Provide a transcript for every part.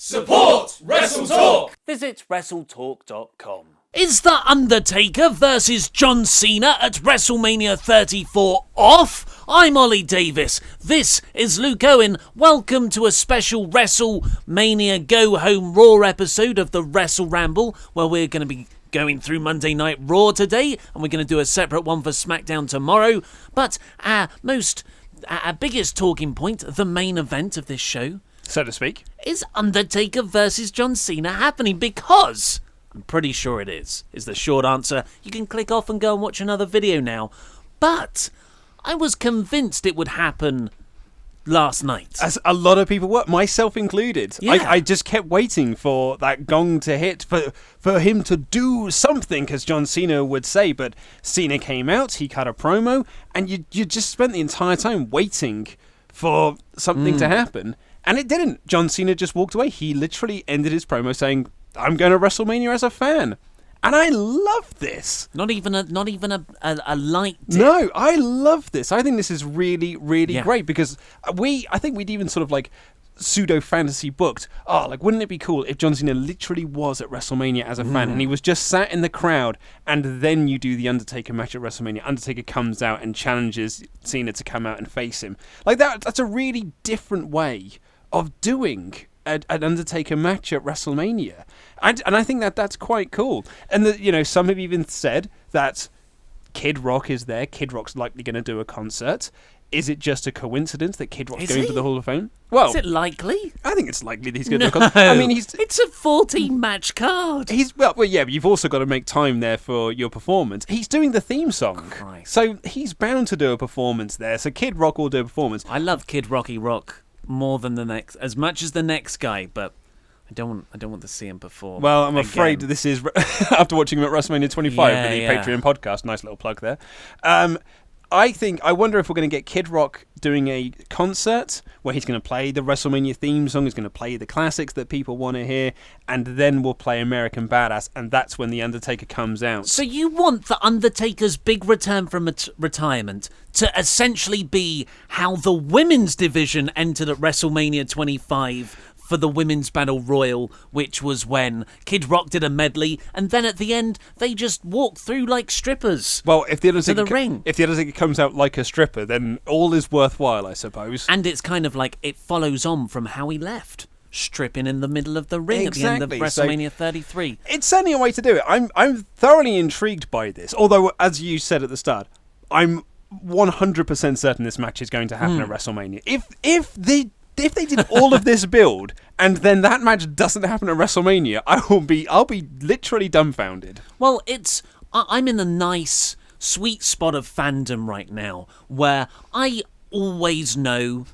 Support WrestleTalk! Visit WrestleTalk.com. Is The Undertaker versus John Cena at WrestleMania 34 off? I'm Ollie Davis. This is Luke Owen. Welcome to a special WrestleMania Go Home Raw episode of the WrestleRamble, where we're going to be going through Monday Night Raw today, and we're going to do a separate one for SmackDown tomorrow. But our biggest talking point, the main event of this show, so to speak, is Undertaker versus John Cena happening? Because I'm pretty sure it is the short answer. You can click off and go and watch another video now. But I was convinced it would happen last night. As a lot of people were, myself included. Yeah. I just kept waiting for that gong to hit, for him to do something, as John Cena would say. But Cena came out, he cut a promo, and you just spent the entire time waiting for something to happen. And it didn't. John Cena just walked away. He literally ended his promo saying, "I'm going to WrestleMania as a fan." And I love this. Not even a light dip. No, I love this. I think this is really, really great, because I think we'd even sort of like pseudo fantasy booked. Oh, like, wouldn't it be cool if John Cena literally was at WrestleMania as a fan and he was just sat in the crowd, and then you do the Undertaker match at WrestleMania. Undertaker comes out and challenges Cena to come out and face him. Like that's a really different way of doing an Undertaker match at WrestleMania. And I think that's quite cool. And some have even said that Kid Rock is there. Kid Rock's likely going to do a concert. Is it just a coincidence that Kid Rock's going to the Hall of Fame? Well, is it likely? I think it's likely that he's going to do a concert. I mean, it's a 14-match card. Well, yeah, but you've also got to make time there for your performance. He's doing the theme song. Christ. So he's bound to do a performance there. So Kid Rock will do a performance. I love Kid Rocky Rock more than as much as the next guy, but I don't want to see him perform. Well, I'm afraid this is after watching him at WrestleMania 25 for the Patreon podcast. Nice little plug there. I wonder if we're going to get Kid Rock doing a concert where he's going to play the WrestleMania theme song, he's going to play the classics that people want to hear, and then we'll play American Badass, and that's when The Undertaker comes out. So you want The Undertaker's big return from retirement to essentially be how the women's division entered at WrestleMania 25 for the Women's Battle Royal, which was when Kid Rock did a medley, and then at the end, they just walked through like strippers. Well, if the ring. If the Undertaker comes out like a stripper, then all is worthwhile, I suppose. And it's kind of like it follows on from how he left, stripping in the middle of the ring at the end of WrestleMania 33. It's certainly a way to do it. I'm thoroughly intrigued by this, although, as you said at the start, I'm 100% certain this match is going to happen at WrestleMania. If they did all of this build and then that match doesn't happen at WrestleMania, I'll be literally dumbfounded. Well, I'm in a nice sweet spot of fandom right now where I always know,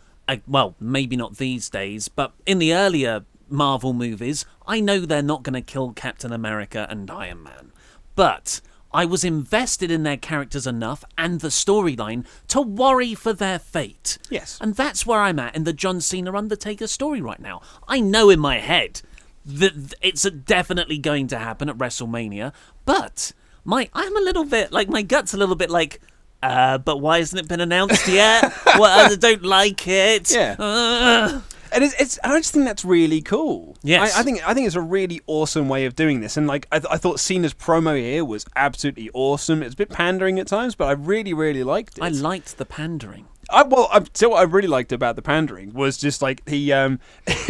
well, maybe not these days, but in the earlier Marvel movies, I know they're not going to kill Captain America and Iron Man. But I was invested in their characters enough and the storyline to worry for their fate. Yes. And that's where I'm at in the John Cena Undertaker story right now. I know in my head that it's definitely going to happen at WrestleMania, but I'm a little bit, like, my gut's a little bit like, but why hasn't it been announced yet? Well, I don't like it. Yeah. And I just think that's really cool. Yes. I think it's a really awesome way of doing this. And like I thought Cena's promo here was absolutely awesome. It's a bit pandering at times, but I really, really liked it. I liked the pandering. What I really liked about the pandering was just like it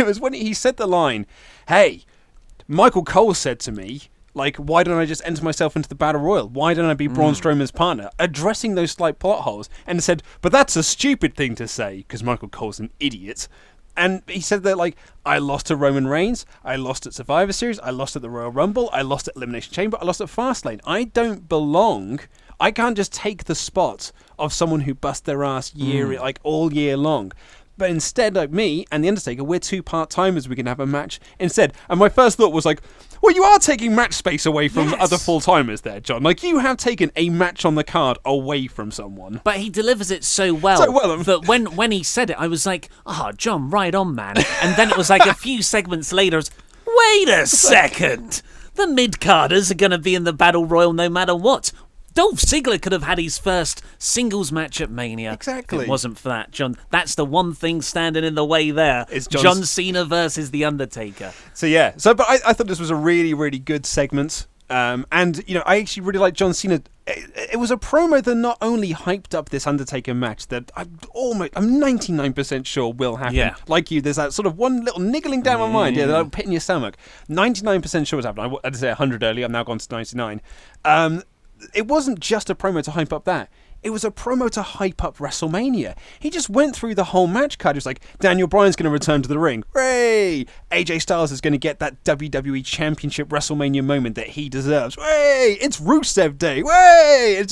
was when he said the line, "Hey, Michael Cole said to me, like, why don't I just enter myself into the Battle Royal? Why don't I be Braun Strowman's partner?" Addressing those slight plot holes, and said, "But that's a stupid thing to say because Michael Cole's an idiot." And he said that, like, I lost to Roman Reigns, I lost at Survivor Series, I lost at the Royal Rumble, I lost at Elimination Chamber, I lost at Fastlane. I don't belong. I can't just take the spot of someone who busts their ass all year long. But instead, like me and The Undertaker, we're two part-timers. We can have a match instead. And my first thought was like, well, you are taking match space away from other full-timers there, John. Like, you have taken a match on the card away from someone. But he delivers it so well that when he said it, I was like, John, right on, man. And then it was like a few segments later, wait a second. The mid-carders are going to be in the Battle Royal no matter what. Dolph Ziggler could have had his first singles match at Mania. Exactly. If it wasn't for that, John. That's the one thing standing in the way there. It's John Cena versus The Undertaker. So yeah. But I thought this was a really, really good segment. And, I actually really like John Cena. It was a promo that not only hyped up this Undertaker match that I'm 99% sure will happen. Yeah. Like you, there's that sort of one little niggling down my mind, that little pit in your stomach. 99% sure it's happening. I did say 100 earlier, I've now gone to 99. It wasn't just a promo to hype up that. It was a promo to hype up WrestleMania. He just went through the whole match card. He was like, Daniel Bryan's going to return to the ring. Hooray! AJ Styles is going to get that WWE Championship WrestleMania moment that he deserves. Hooray! It's Rusev Day. Hooray!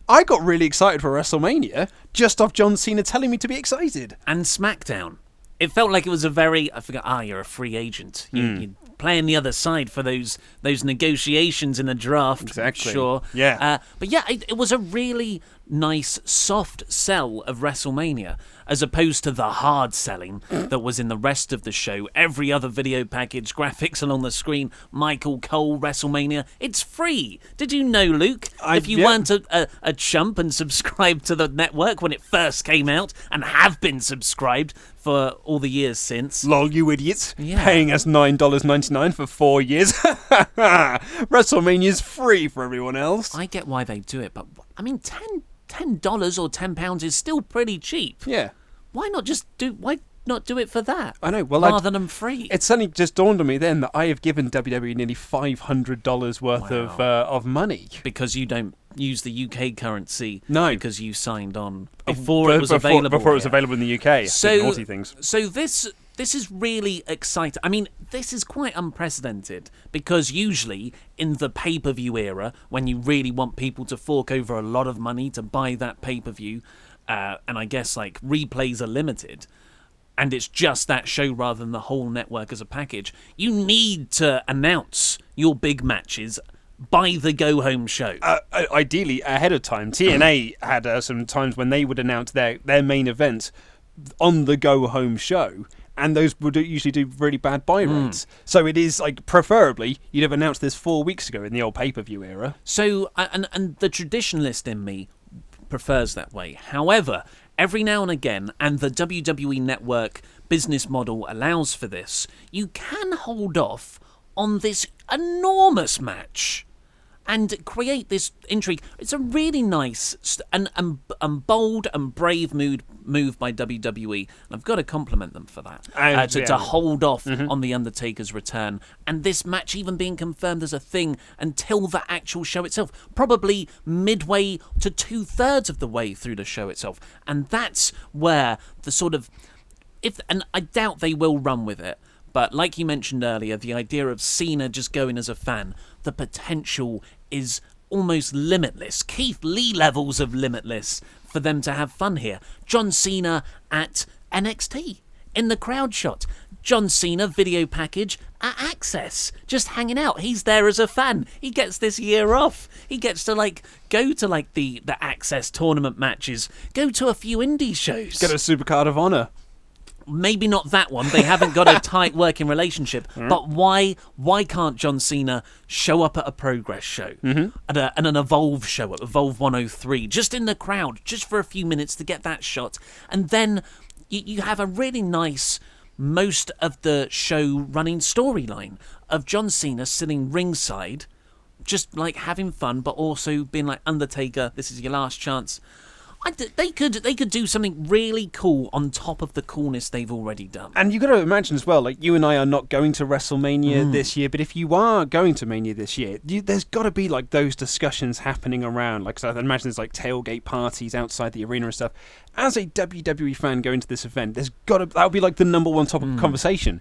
I got really excited for WrestleMania just off John Cena telling me to be excited. And SmackDown. It felt like it was a very... I forgot, you're a free agent. You're playing the other side for those negotiations in the draft. Exactly. Sure. Yeah. But yeah, it was a really nice, soft sell of WrestleMania, as opposed to the hard selling that was in the rest of the show. Every other video package, graphics along the screen, Michael Cole, WrestleMania. It's free. Did you know, Luke? If you weren't a chump and subscribed to the network when it first came out, and have been subscribed for all the years since. Lol, you idiots. Yeah. Paying us $9.99 for 4 years. WrestleMania's free for everyone else. I get why they do it, but I mean, $10 or £10 is still pretty cheap. Yeah. Why not do it for that? I know. Well, rather than free. It suddenly just dawned on me then that I have given WWE nearly $500 worth of money Because you don't use the UK currency. No. Because you signed on before it was available. Before it was here. available in the UK. So naughty things. So this is really exciting. I mean, this is quite unprecedented, because usually in the pay-per-view era, when you really want people to fork over a lot of money to buy that pay-per-view, and I guess like replays are limited, and it's just that show rather than the whole network as a package, you need to announce your big matches by the go-home show. Ideally, ahead of time. TNA had some times when they would announce their main event on the go-home show, and those would usually do really bad buy rates. So it is, like, preferably, you'd have announced this 4 weeks ago in the old pay-per-view era. So, and the traditionalist in me prefers that way. However, every now and again, and the WWE Network business model allows for this, you can hold off on this enormous match and create this intrigue. It's a really nice and bold and brave move by WWE, and I've got to compliment them for that. To hold off on The Undertaker's return, and this match even being confirmed as a thing until the actual show itself, probably midway to 2/3 of the way through the show itself. And that's where the sort of... and I doubt they will run with it, but like you mentioned earlier, the idea of Cena just going as a fan, the potential is almost limitless. Keith Lee levels of limitless for them to have fun here. John Cena at NXT in the crowd shot. John Cena video package at Access, just hanging out. He's there as a fan. He gets this year off. He gets to go to the Access tournament matches, go to a few indie shows. Get a Supercard of Honor. Maybe not that one. They haven't got a tight working relationship. But why can't John Cena show up at a Progress show, and an Evolve show at Evolve 103, just in the crowd, just for a few minutes to get that shot, and then you have a really nice, most of the show running storyline of John Cena sitting ringside, just like having fun, but also being like, Undertaker, this is your last chance. They could do something really cool on top of the coolness they've already done. And you've got to imagine as well, like, you and I are not going to WrestleMania this year, but if you are going to Mania this year, there's got to be like those discussions happening around. Like, so I imagine there's like tailgate parties outside the arena and stuff. As a WWE fan going to this event, that'll be like the number one topic of conversation.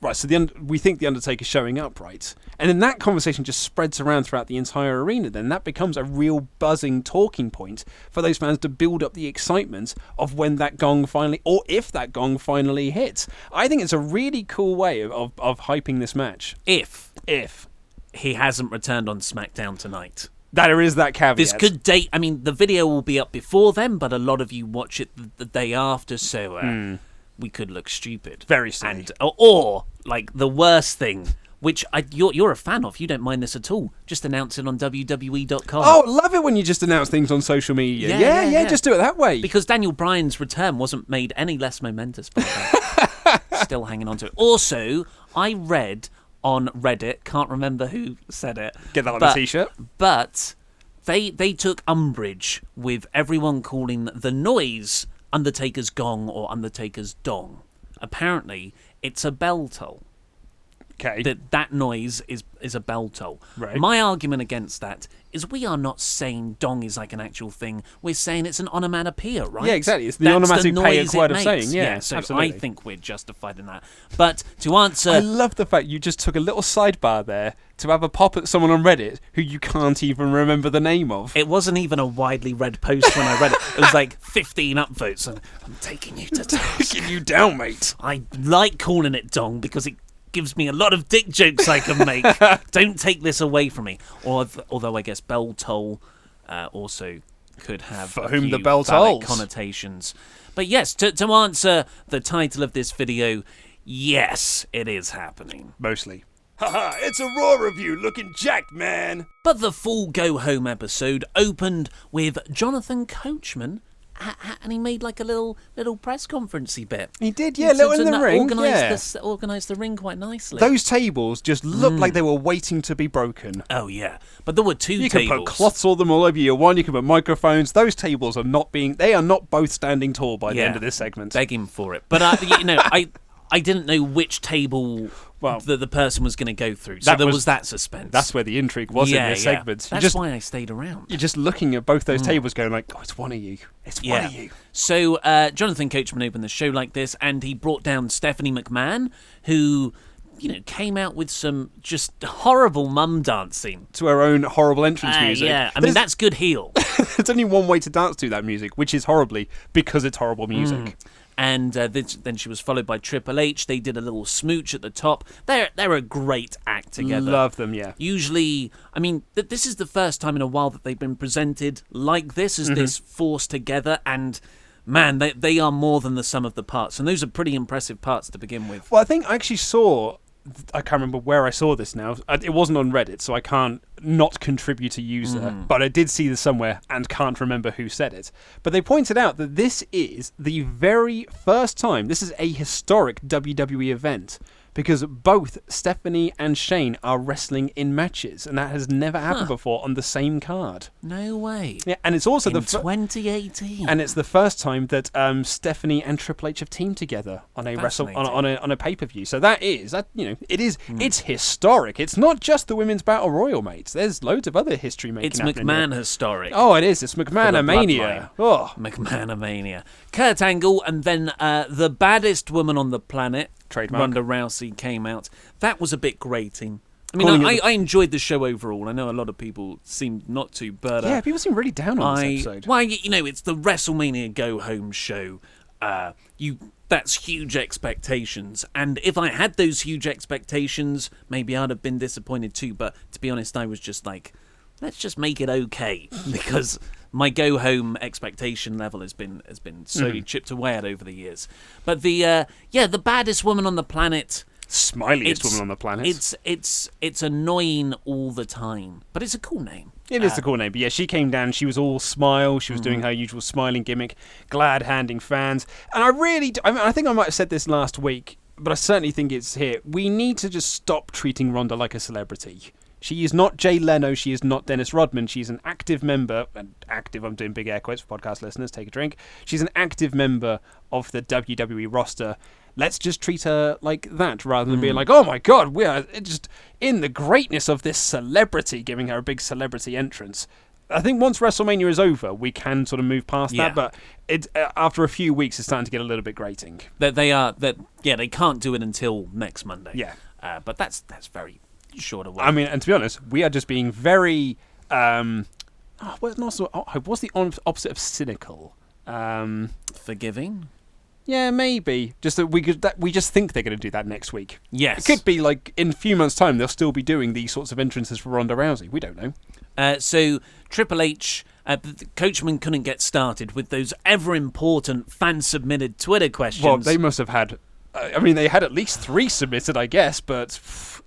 Right, so we think The Undertaker's showing up, right? And then that conversation just spreads around throughout the entire arena. Then that becomes a real buzzing talking point for those fans to build up the excitement of when that gong finally, or if that gong finally hits. I think it's a really cool way of hyping this match. If he hasn't returned on SmackDown tonight. There is that caveat. This could date... I mean, the video will be up before then, but a lot of you watch it the day after, so... we could look stupid. Very silly. Or, like, the worst thing, which you're a fan of. You don't mind this at all. Just announce it on WWE.com. Oh, love it when you just announce things on social media. Yeah, just do it that way. Because Daniel Bryan's return wasn't made any less momentous by that. Still hanging on to it. Also, I read on Reddit, can't remember who said it. Get that on a t-shirt. But they took umbrage with everyone calling the noise Undertaker's gong or Undertaker's dong. Apparently, it's a bell toll. Okay. That noise is a bell toll. Right. My argument against that is we are not saying dong is like an actual thing. We're saying it's an onomatopoeia, right? Yeah, exactly. It's the onomatopoeic way of saying. Yeah, so absolutely. I think we're justified in that. But to answer... I love the fact you just took a little sidebar there to have a pop at someone on Reddit who you can't even remember the name of. It wasn't even a widely read post when I read it. It was like 15 upvotes, and I'm taking you to task. Taking you down, mate. I like calling it dong because it gives me a lot of dick jokes I can make. Don't take this away from me. Although I guess bell toll also could have for a whom few the bell phallic tolls connotations. But yes, to answer the title of this video, yes, it is happening. Mostly. Haha, it's a Raw review looking jacked, man. But the full Go Home episode opened with Jonathan Coachman, and he made like a little press conference-y bit. He did, yeah, little in the ring. Organised the ring quite nicely. Those tables just looked like they were waiting to be broken. Oh yeah, but there were two tables. You can put cloths all over your one. You can put microphones. Those tables are not both standing tall by the end of this segment. Begging for it, but I didn't know which table the person was going to go through, so there was that suspense. That's where the intrigue was in this segment. That's why I stayed around. You're just looking at both those tables going like, oh, it's one of you. It's one of you. So Jonathan Coachman opened the show like this, and he brought down Stephanie McMahon, who came out with some just horrible mum dancing. To her own horrible entrance music. Yeah, I mean, that's good heel. There's only one way to dance to that music, which is horribly, because it's horrible music. And then she was followed by Triple H. They did a little smooch at the top. They're a great act together. Love them, yeah. Usually, I mean, this is the first time in a while that they've been presented like this, as this force together. And man, they are more than the sum of the parts. And those are pretty impressive parts to begin with. Well, I think I actually saw... I can't remember where I saw this now. It wasn't on Reddit, so I can't not contribute a user. But I did see this somewhere and can't remember who said it. But they pointed out that this is the very first time, this is a historic WWE event, because both Stephanie and Shane are wrestling in matches, and that has never happened before on the same card. No way. Yeah, and it's also in 2018, and it's the first time that Stephanie and Triple H have teamed together on a on a pay-per-view. So it's historic. It's not just the Women's Battle Royal, mates. There's loads of other history making. It's McMahon historic. Oh, it is. It's McMahon-mania. Oh, McMahon-mania. Kurt Angle, and then the baddest woman on the planet. Trademark. Ronda Rousey came out. That was a bit grating. I mean, I enjoyed the show overall. I know a lot of people seemed not to, but... yeah, people seem really down on this episode. Well, it's the WrestleMania go-home show. That's huge expectations. And if I had those huge expectations, maybe I'd have been disappointed too. But to be honest, I was just like, let's just make it okay. Because... my go-home expectation level has been slowly chipped away at over the years. But the baddest woman on the planet... Smiliest woman on the planet. It's annoying all the time. But it's a cool name. It is a cool name. But yeah, she came down, she was all smile, she was doing her usual smiling gimmick, glad-handing fans. And I think I might have said this last week, but I certainly think it's here. We need to just stop treating Ronda like a celebrity. She is not Jay Leno. She is not Dennis Rodman. She's an active member. I'm doing big air quotes for podcast listeners. Take a drink. She's an active member of the WWE roster. Let's just treat her like that rather than being like, oh my God, we are just in the greatness of this celebrity, giving her a big celebrity entrance. I think once WrestleMania is over, we can sort of move past that. But after a few weeks, it's starting to get a little bit grating. They can't do it until next Monday. Yeah. But that's very... short of work. I mean, and to be honest, we are just being very... what's the opposite of cynical? Forgiving? Yeah, maybe. Just that we just think they're going to do that next week. Yes. It could be like in a few months' time, they'll still be doing these sorts of entrances for Ronda Rousey. We don't know. So Triple H... Coachman couldn't get started with those ever-important fan-submitted Twitter questions. Well, they must have had I mean, they had at least 3 submitted, I guess, but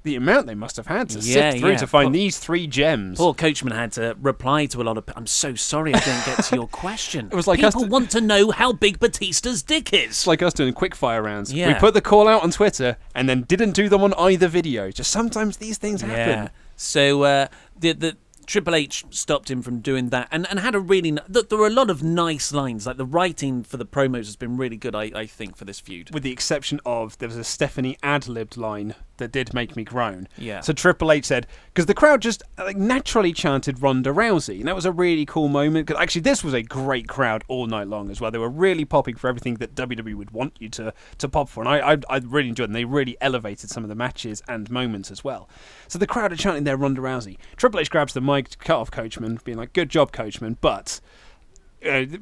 the amount they must have had to sift through to find these 3 gems. Poor Coachman had to reply to a lot of... I'm so sorry I didn't get to your question. It was like people want to know how big Batista's dick is. It's like us doing quickfire rounds. Yeah. We put the call out on Twitter and then didn't do them on either video. Just sometimes these things happen. Yeah. So the Triple H stopped him from doing that and had a really... There were a lot of nice lines. Like, the writing for the promos has been really good, I think, for this feud. With the exception of, there was a Stephanie ad-libbed line that did make me groan. Yeah. So Triple H said, because the crowd just naturally chanted Ronda Rousey, and that was a really cool moment. Because actually, this was a great crowd all night long as well. They were really popping for everything that WWE would want you to pop for, and I really enjoyed them. They really elevated some of the matches and moments as well. So the crowd are chanting their Ronda Rousey. Triple H grabs the mic to cut off Coachman, being like, "Good job, Coachman," but...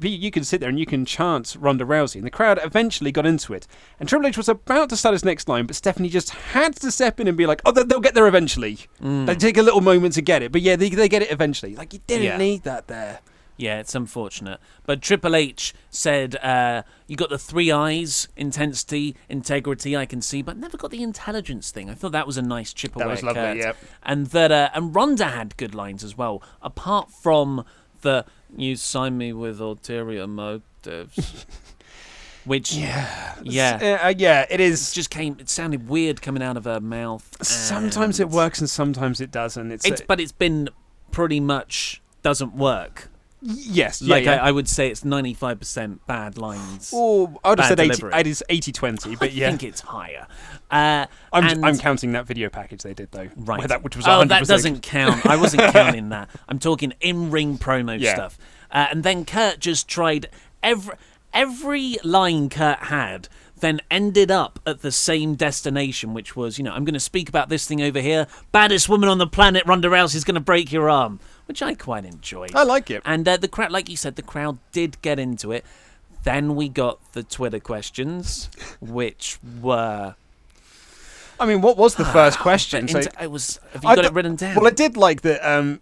you can sit there and you can chant Ronda Rousey, and the crowd eventually got into it. And Triple H was about to start his next line, but Stephanie just had to step in and be like, "Oh, they'll get there eventually." They take a little moment to get it, but yeah, they get it eventually. Like, you didn't need that there. Yeah, it's unfortunate. But Triple H said, you got the 3 eyes, intensity, integrity, I can see, but never got the intelligence thing. I thought that was a nice chip away. That was lovely, yep. And and Ronda had good lines as well, apart from the "you sign me with ulterior motives." Which, it is. It sounded weird coming out of her mouth. Sometimes it works and sometimes it doesn't. But it's been pretty much doesn't work. Yes, I would say it's 95% bad lines. Oh, I would have said 80. It is 80-20, but I think it's higher. I'm counting that video package they did though, right? Which was 100%. That doesn't count. I wasn't counting that. I'm talking in-ring promo stuff. And then Kurt just tried every line Kurt had. Then ended up at the same destination, which was, I'm going to speak about this thing over here. Baddest woman on the planet, Ronda Rousey's going to break your arm, which I quite enjoyed. I like it. And the crowd, like you said, the crowd did get into it. Then we got the Twitter questions, which were... I mean, what was the first question? It was. Have you got it written down? Well, I did like that.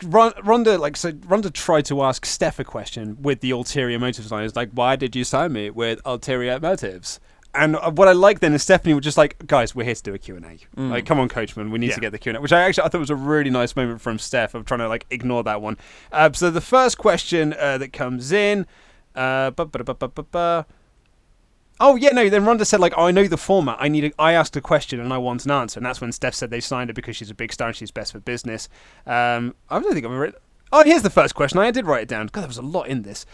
Ronda tried to ask Steph a question with the ulterior motives line. It's like, why did you sign me with ulterior motives? And what I like then is Stephanie was just like, guys, we're here to do a Q&A. Like, come on, Coachman, we need to get the Q&A. Which I thought was a really nice moment from Steph of trying to ignore that one. So the first question that comes in, then Ronda said, I know the format. I asked a question and I want an answer. And that's when Steph said they signed her because she's a big star and she's best for business. I don't think I've written... Oh, here's the first question. I did write it down. God, there was a lot in this.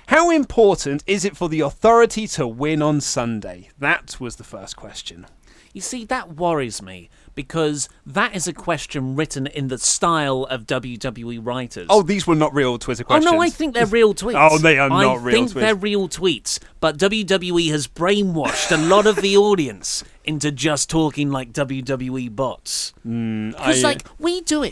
How important is it for the Authority to win on Sunday? That was the first question. You see, that worries me, because that is a question written in the style of WWE writers. Oh, these were not real Twitter questions. Oh, no, I think they're real tweets. Oh, they are not real tweets. I think they're real tweets, but WWE has brainwashed a lot of the audience into just talking like WWE bots. Because, we do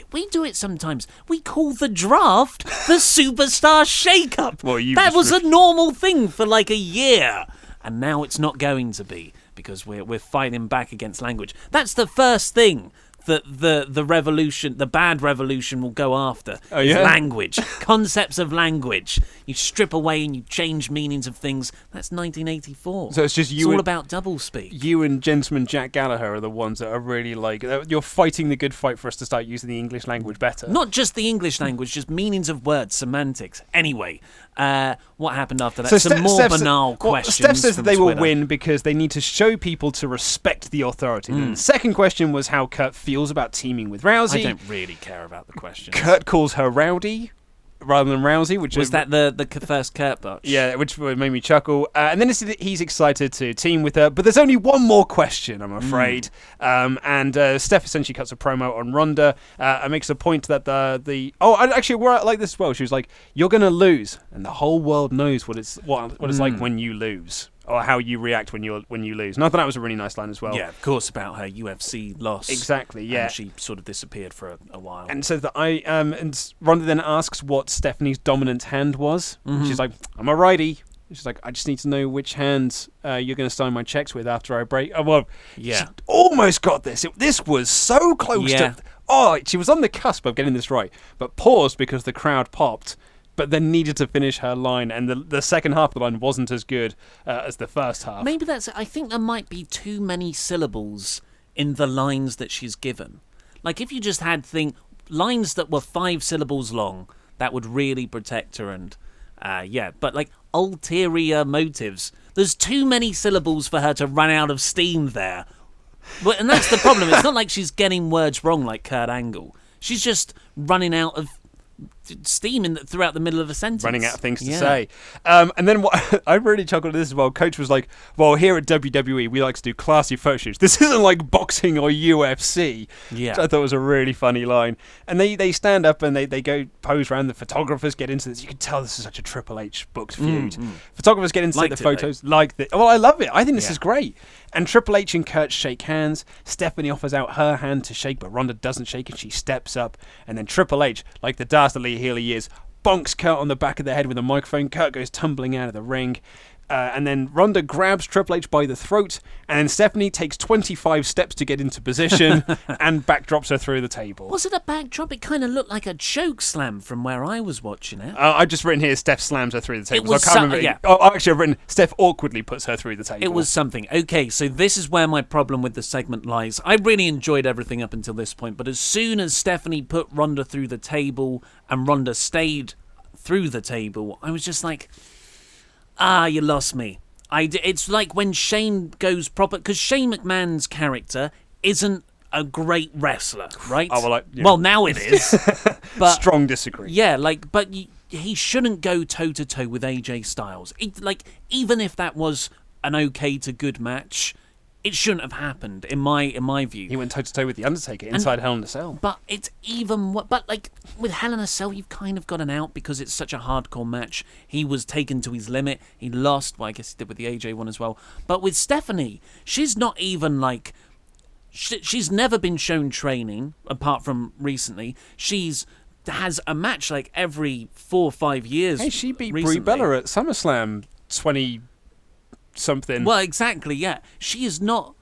it sometimes. We call the draft the Superstar Shake-Up. Well, that was a normal thing for a year, and now it's not going to be. Because we're fighting back against language. That's the first thing that the revolution, the bad revolution, will go after. Oh, yeah? Language. Concepts of language. You strip away and you change meanings of things. That's 1984. So it's just you. It's all about doublespeak. You and Gentleman Jack Gallagher are the ones that are really you're fighting the good fight for us to start using the English language better. Not just the English language, just meanings of words, semantics. Anyway, what happened after that? Some more banal questions. Steph says that they Twitter. will win because they need to show people to respect the Authority. The second question was how Kurt feels about teaming with Rousey. I don't really care about the questions. Kurt calls her Rowdy rather than Rousey, which was that the first Kurt botch? Yeah, which made me chuckle. And then he's excited to team with her, but there's only one more question, I'm afraid. And Steph essentially cuts a promo on Ronda and makes a point that actually we're like this as well. She was like, "You're gonna lose, and the whole world knows what it's like when you lose." Or how you react when you lose. And I thought that was a really nice line as well. Yeah, of course, about her UFC loss. Exactly, yeah. And she sort of disappeared for a while. And so and Ronda then asks what Stephanie's dominant hand was. She's like, "I'm a righty." She's like, "I just need to know which hand you're going to sign my checks with after I break." Oh, well, yeah. She almost got this. This was so close to... Oh, she was on the cusp of getting this right, but paused because the crowd popped. but then needed to finish her line, and the second half of the line wasn't as good as the first half. Maybe I think there might be too many syllables in the lines that she's given. Like, if you just had lines that were 5 syllables long, that would really protect her, and but like ulterior motives. There's too many syllables for her to run out of steam there. And that's the problem. It's not like she's getting words wrong like Kurt Angle. She's just running out of steam throughout the middle of a sentence. Running out of things to say. And then what I really chuckled at this as well. Coach was like, well, here at WWE, we like to do classy photo shoots. This isn't like boxing or UFC. Yeah. Which I thought was a really funny line. And they stand up and they go pose around. The photographers get into this. You can tell this is such a Triple H booked feud. Photographers get into the photos. Well, I love it. I think this is great. And Triple H and Kurt shake hands. Stephanie offers out her hand to shake, but Ronda doesn't shake, and she steps up. And then Triple H, like the dastardly heel he is, bonks Kurt on the back of the head with a microphone. Kurt goes tumbling out of the ring. And then Ronda grabs Triple H by the throat, and then Stephanie takes 25 steps to get into position and backdrops her through the table. Was it a backdrop? It kind of looked like a choke slam from where I was watching it. I've just written here, Steph slams her through the table. It was I can't remember. Yeah. Actually, I've written, Steph awkwardly puts her through the table. It was something. Okay, so this is where my problem with the segment lies. I really enjoyed everything up until this point, but as soon as Stephanie put Ronda through the table and Ronda stayed through the table, I was just like, you lost me. It's like when Shane goes proper, because Shane McMahon's character isn't a great wrestler, right? Well, now it is. But strong disagree. Yeah, but he shouldn't go toe to toe with AJ Styles. Even if that was an okay to good match, it shouldn't have happened in my view. He went toe to toe with the Undertaker inside Hell in a Cell. But it's even. But like with Hell in a Cell, you've kind of got an out because it's such a hardcore match. He was taken to his limit. He lost. Well, I guess he did with the AJ one as well. But with Stephanie, she's not even like. She's never been shown training apart from recently. Has a match like every 4 or 5 years. Hey, she beat recently. Brie Bella at SummerSlam 20 something. Well, exactly, yeah. She's not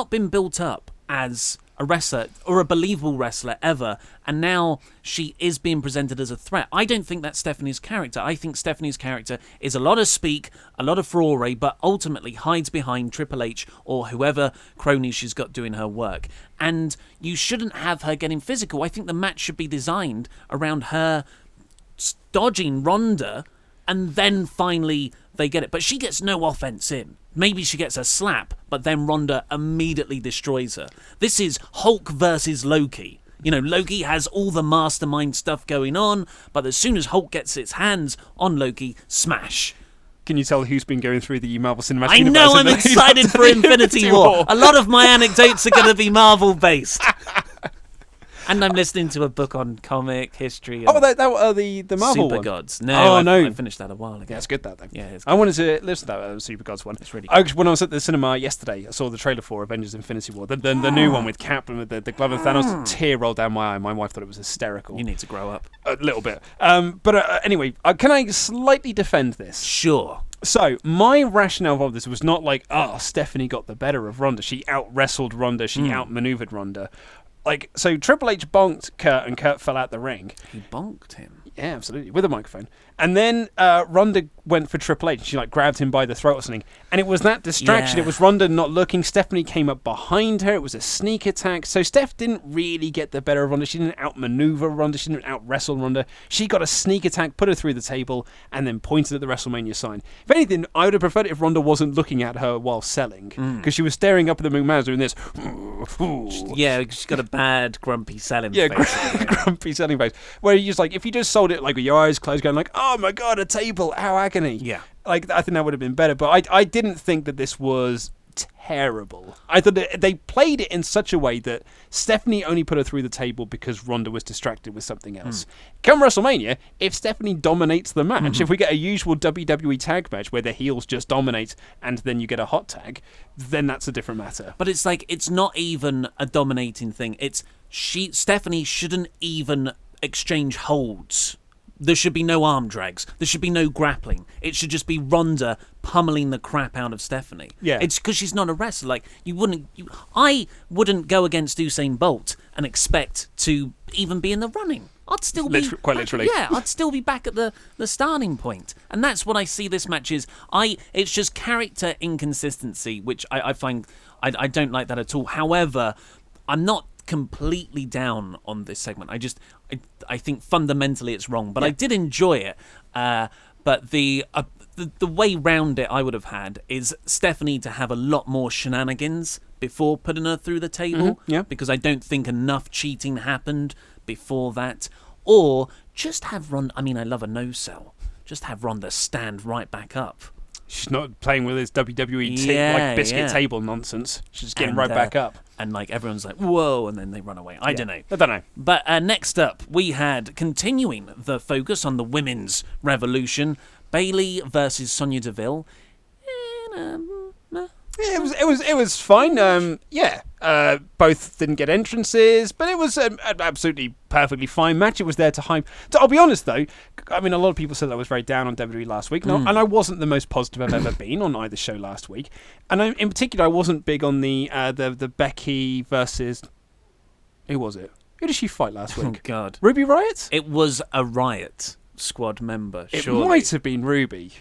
been built up as a wrestler or a believable wrestler ever, and now she is being presented as a threat. I don't think that's Stephanie's character. I think Stephanie's character is a lot of speak, a lot of furore, but ultimately hides behind Triple H or whoever crony she's got doing her work. And you shouldn't have her getting physical. I think the match should be designed around her dodging Ronda, and then finally they get it. But she gets no offense in. Maybe she gets a slap, but then Ronda immediately destroys her. This is Hulk versus Loki. You know, Loki has all the mastermind stuff going on, but as soon as Hulk gets its hands on Loki, smash. Can you tell who's been going through the Marvel Cinematic I Universe? know, I'm excited for Infinity War. A lot of my anecdotes are going to be Marvel-based. And I'm listening to a book on comic history. And the Marvel Super one? Gods. No, no. I finished that a while ago. Yeah, it's good, that thing. Yeah, it's I wanted to listen to that Super Gods one. It's really good. When I was at the cinema yesterday, I saw the trailer for Avengers Infinity War. The new one with Cap and with the glove of Thanos. Tear rolled down my eye. My wife thought it was hysterical. You need to grow up. A little bit. Anyway, can I slightly defend this? Sure. So, my rationale of this was not like, Stephanie got the better of Ronda. She out-wrestled Ronda. She outmaneuvered Ronda. So Triple H bonked Kurt, and Kurt fell out the ring. He bonked him? Yeah, absolutely, with a microphone. And then Ronda went for Triple H. She grabbed him by the throat or something. And it was that distraction. Yeah. It was Ronda not looking. Stephanie came up behind her. It was a sneak attack. So Steph didn't really get the better of Ronda. She didn't outmaneuver Ronda. She didn't out-wrestle Ronda. She got a sneak attack, put her through the table, and then pointed at the WrestleMania sign. If anything, I would have preferred it if Ronda wasn't looking at her while selling. Because she was staring up at the McMahons doing this. Yeah, she's got a bad, grumpy selling face. Yeah, grumpy selling face. Where you just if you just sold it with your eyes closed, going oh my god, a table, how agony. Yeah. I think that would have been better. But I didn't think that this was terrible. I thought that they played it in such a way that Stephanie only put her through the table because Ronda was distracted with something else. Come WrestleMania, if Stephanie dominates the match, if we get a usual WWE tag match where the heels just dominate and then you get a hot tag, then that's a different matter. But it's not even a dominating thing. Stephanie shouldn't even exchange holds. There should be no arm drags. There should be no grappling. It should just be Ronda pummeling the crap out of Stephanie. Yeah. It's because she's not a wrestler. I wouldn't go against Usain Bolt and expect to even be in the running. I'd still be quite literally. Yeah, I'd still be back at the starting point, and that's what I see this match is. It's just character inconsistency, which I find I don't like that at all. However, I'm not completely down on this segment. I think fundamentally it's wrong, but I did enjoy it. But the way round it I would have had is Stephanie to have a lot more shenanigans before putting her through the table, because I don't think enough cheating happened before that. Or just have Ronda, I mean, I love a no-sell, just have Ronda stand right back up. She's not playing with this WWE biscuit table nonsense. She's just getting right back up. And like everyone's like, whoa, and then they run away. I don't know. But next up, we had, continuing the focus on the women's revolution, Bayley versus Sonya Deville. It was fine. Both didn't get entrances, but it was an absolutely perfectly fine match. It was there to hype. I'll be honest though, I mean, a lot of people said I was very down on WWE last week, and I wasn't the most positive I've ever been on either show last week. And in particular, I wasn't big on the Becky versus, who was it? Who did she fight last week? Oh God, Ruby Riott? It was a Riot Squad member. It surely. might have been Ruby.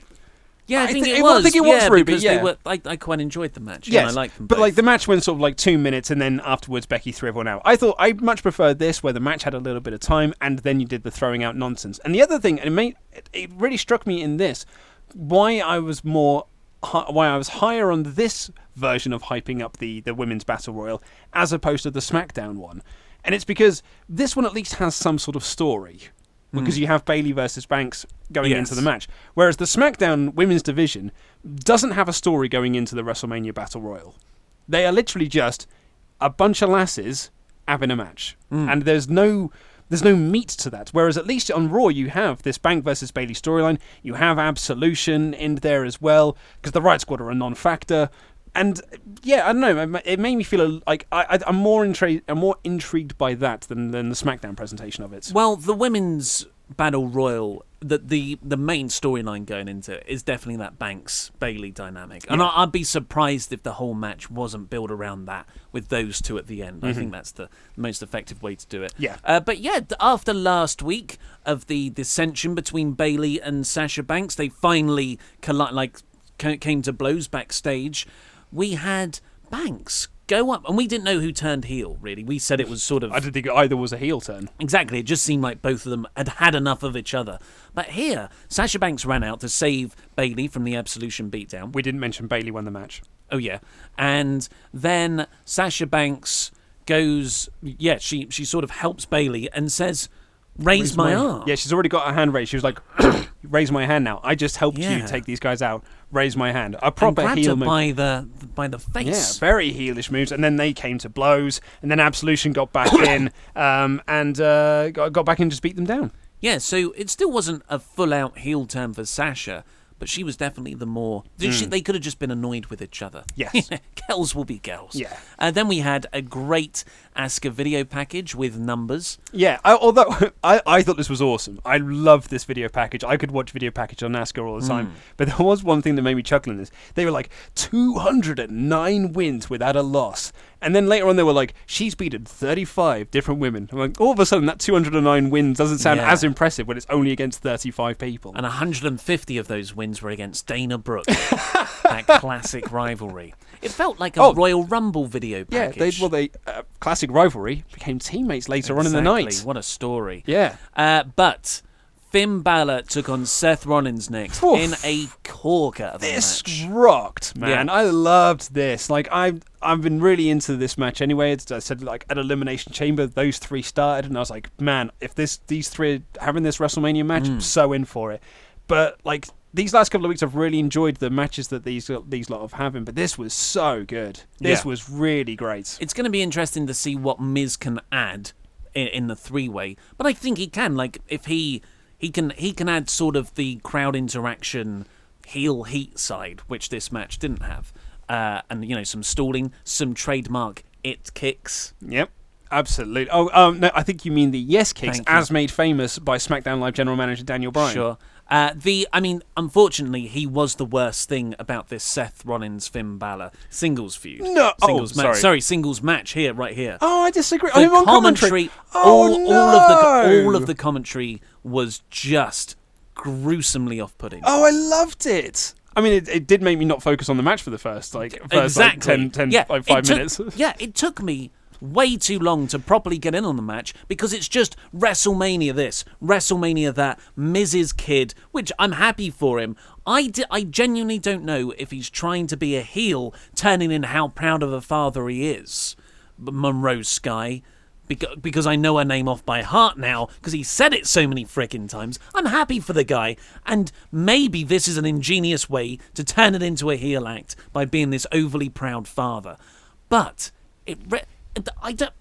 Yeah, I think it was. I think it was Ruby. Because I quite enjoyed the match. Yes, and I liked them but both. like the match went sort of like 2 minutes, and then afterwards Becky threw everyone out. I thought I much preferred this, where the match had a little bit of time, and then you did the throwing out nonsense. And the other thing, and it really struck me in this, why I was higher on this version of hyping up the women's battle royal as opposed to the SmackDown one, and it's because this one at least has some sort of story. Because you have Bayley versus Banks going into the match. Whereas the SmackDown women's division doesn't have a story going into the WrestleMania Battle Royal. They are literally just a bunch of lasses having a match. And there's no meat to that. Whereas at least on Raw you have this Bank versus Bayley storyline. You have Absolution in there as well, because the Riot Squad are a non-factor. And yeah, I don't know. It made me feel like I'm more intrigued by that than the SmackDown presentation of it. Well, the women's battle royal, the main storyline going into it is definitely that Banks Bayley dynamic, and I'd be surprised if the whole match wasn't built around that with those two at the end. I think that's the most effective way to do it. Yeah. But yeah, after last week of the dissension between Bayley and Sasha Banks, they finally came to blows backstage. We had Banks go up, and we didn't know who turned heel, really. We said it was sort of... I didn't think either was a heel turn. Exactly, it just seemed like both of them had enough of each other. But here, Sasha Banks ran out to save Bayley from the Absolution beatdown. We didn't mention Bayley won the match. Oh, yeah. And then Sasha Banks goes... Yeah, she sort of helps Bayley and says, raise my arm. Yeah, she's already got her hand raised. She was like, raise my hand now. I just helped you take these guys out. Raise my hand. A proper heel move. by the face. Yeah, very heelish moves. And then they came to blows. And then Absolution got back in and got back in to just beat them down. Yeah, so it still wasn't a full-out heel turn for Sasha, but she was definitely the more... They could have just been annoyed with each other. Yes. Girls will be girls. Yeah. Then we had a great Asuka video package with numbers. Yeah, although I thought this was awesome. I loved this video package. I could watch video package on Asuka all the time. But there was one thing that made me chuckle in this. They were like, 209 wins without a loss. And then later on they were like, she's beaten 35 different women. I'm like, all of a sudden that 209 wins doesn't sound as impressive when it's only against 35 people. And 150 of those wins were against Dana Brooke. That classic rivalry. It felt like a Royal Rumble video package. Yeah, classic rivalry became teammates later on in the night. What a story. Yeah. But Finn Balor took on Seth Rollins next in a corker of a match. This rocked, man. Yeah. I loved this. Like, I've been really into this match anyway. I said, like, at Elimination Chamber, those three started, and I was like, man, if these three are having this WrestleMania match, I'm so in for it. But, like, these last couple of weeks, I've really enjoyed the matches that these lot have having, but this was so good. This was really great. It's going to be interesting to see what Miz can add in the three-way, but I think he can. Like, if he can add sort of the crowd interaction heel heat side, which this match didn't have, and some stalling, some trademark it kicks. Yep. Absolutely. Oh, no, I think you mean the yes kicks, as made famous by SmackDown Live General Manager Daniel Bryan. Sure. Unfortunately, he was the worst thing about this Seth Rollins Finn Balor singles feud. No, Singles match here, right here. Oh, I disagree. The I'm on commentary. All of the commentary was just gruesomely off-putting. Oh, I loved it. I mean, it did make me not focus on the match for the first 5 minutes. It took me way too long to properly get in on the match because it's just WrestleMania this, WrestleMania that, Miz's kid, which I'm happy for him. I genuinely don't know if he's trying to be a heel, turning in how proud of a father he is. Monroe Sky. Because I know her name off by heart now, because he said it so many frickin' times. I'm happy for the guy, and maybe this is an ingenious way to turn it into a heel act by being this overly proud father. But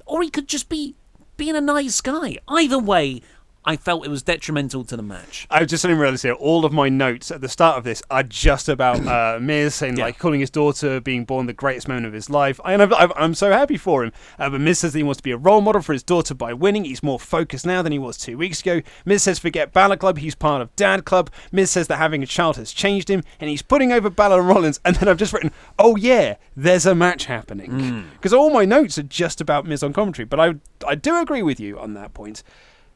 or he could just be being a nice guy. Either way, I felt it was detrimental to the match. I was just suddenly realised here, all of my notes at the start of this are just about Miz saying, calling his daughter being born the greatest moment of his life. I'm so happy for him. But Miz says that he wants to be a role model for his daughter by winning. He's more focused now than he was 2 weeks ago. Miz says, forget Balor Club, he's part of Dad Club. Miz says that having a child has changed him, and he's putting over Balor and Rollins. And then I've just written, oh yeah, there's a match happening. Because all my notes are just about Miz on commentary. But I do agree with you on that point.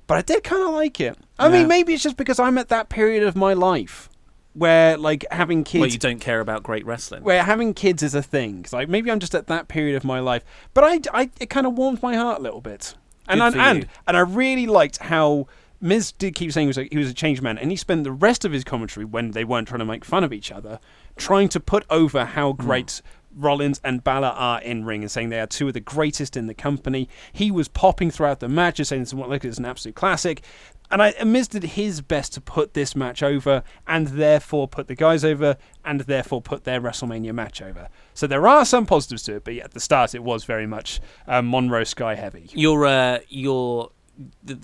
But I did kind of like it. I mean, maybe it's just because I'm at that period of my life where, like, having kids... Well, you don't care about great wrestling. Where having kids is a thing. Like, maybe I'm just at that period of my life. But it kind of warmed my heart a little bit. And I really liked how Miz did keep saying he was a changed man. And he spent the rest of his commentary, when they weren't trying to make fun of each other, trying to put over how great... Rollins and Balor are in ring and saying they are two of the greatest in the company. He was popping throughout the match and saying it's an absolute classic. And Miz did his best to put this match over and therefore put the guys over and therefore put their WrestleMania match over. So there are some positives to it, but at the start it was very much Monroe Sky heavy. The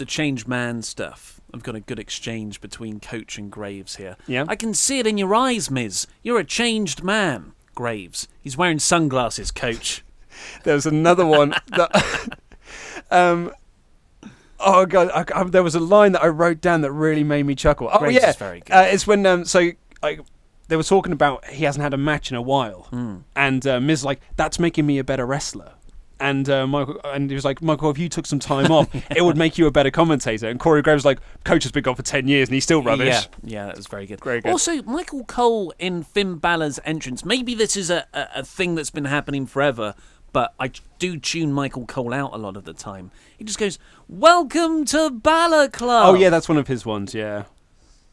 changed man stuff. I've got a good exchange between Coach and Graves here. Yeah. I can see it in your eyes, Miz. You're a changed man. Graves. He's wearing sunglasses, Coach. There's another one that... oh, God. There was a line that I wrote down that really made me chuckle. Oh, Graves is very good. It's when... they were talking about he hasn't had a match in a while. And Miz was like, that's making me a better wrestler. And he was like, Michael, if you took some time off, it would make you a better commentator. And Corey Graves was like, Coach has been gone for 10 years and he's still rubbish. Yeah, that was very good. Very good. Also, Michael Cole in Finn Balor's entrance. Maybe this is a thing that's been happening forever, but I do tune Michael Cole out a lot of the time. He just goes, welcome to Balor Club. Oh, yeah, that's one of his ones, yeah.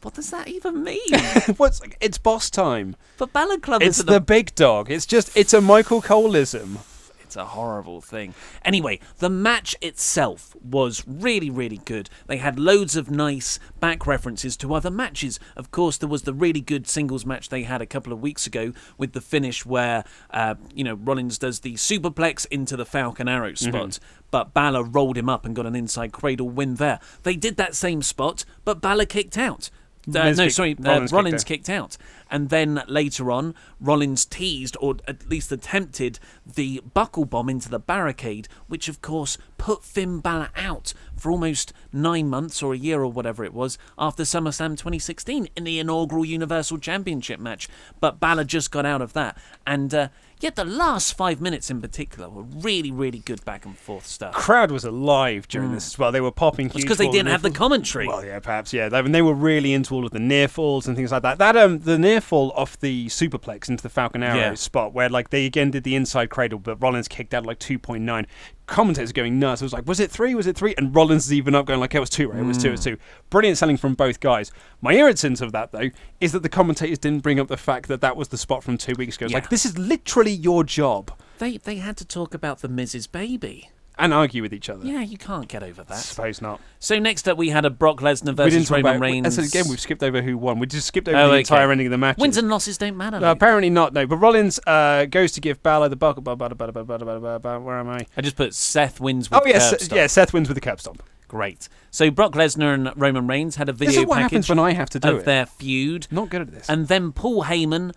What does that even mean? It's boss time. But Balor Club is the big dog. It's a Michael Coleism. It's a horrible thing. Anyway, the match itself was really, really good. They had loads of nice back references to other matches. Of course, there was the really good singles match they had a couple of weeks ago with the finish where, Rollins does the superplex into the Falcon Arrow spot. But Balor rolled him up and got an inside cradle win there. They did that same spot, but Balor kicked out. Rollins kicked out. And then later on, Rollins teased, or at least attempted, the buckle bomb into the barricade, which of course put Finn Balor out for almost 9 months or a year or whatever it was after SummerSlam 2016 in the inaugural Universal Championship match. But Balor just got out of that. And yet the last 5 minutes in particular were really, really good back and forth stuff. Crowd was alive during this as well. They were popping huge. It's because they didn't have the commentary. Well, yeah, perhaps, yeah. They were really into all of the near falls and things like that. The near fall off the superplex into the Falcon Arrow spot where they again did the inside cradle, but Rollins kicked out 2.9. Commentators going nuts. It was like, was it 3? Was it 3? And Rollins is even up going it was 2, right? It was 2, it was 2. Brilliant selling from both guys. My irritant of that, though, is that the commentators didn't bring up the fact that was the spot from 2 weeks ago. It's this is literally your job. They had to talk about the Miz's baby. And argue with each other. Yeah, you can't get over that. I suppose not. So next up we had a Brock Lesnar versus Roman Reigns. Again, we've skipped over who won. We just skipped over the entire ending of the match. Wins and losses don't matter. No, apparently not, no. But Rollins goes to give Balor the buckle. Where am I? I just put Seth wins with curb stomp. Yeah, Seth wins with the curb stomp. Great. So Brock Lesnar and Roman Reigns had a video what happens when I have to do of their feud. Not good at this. And then Paul Heyman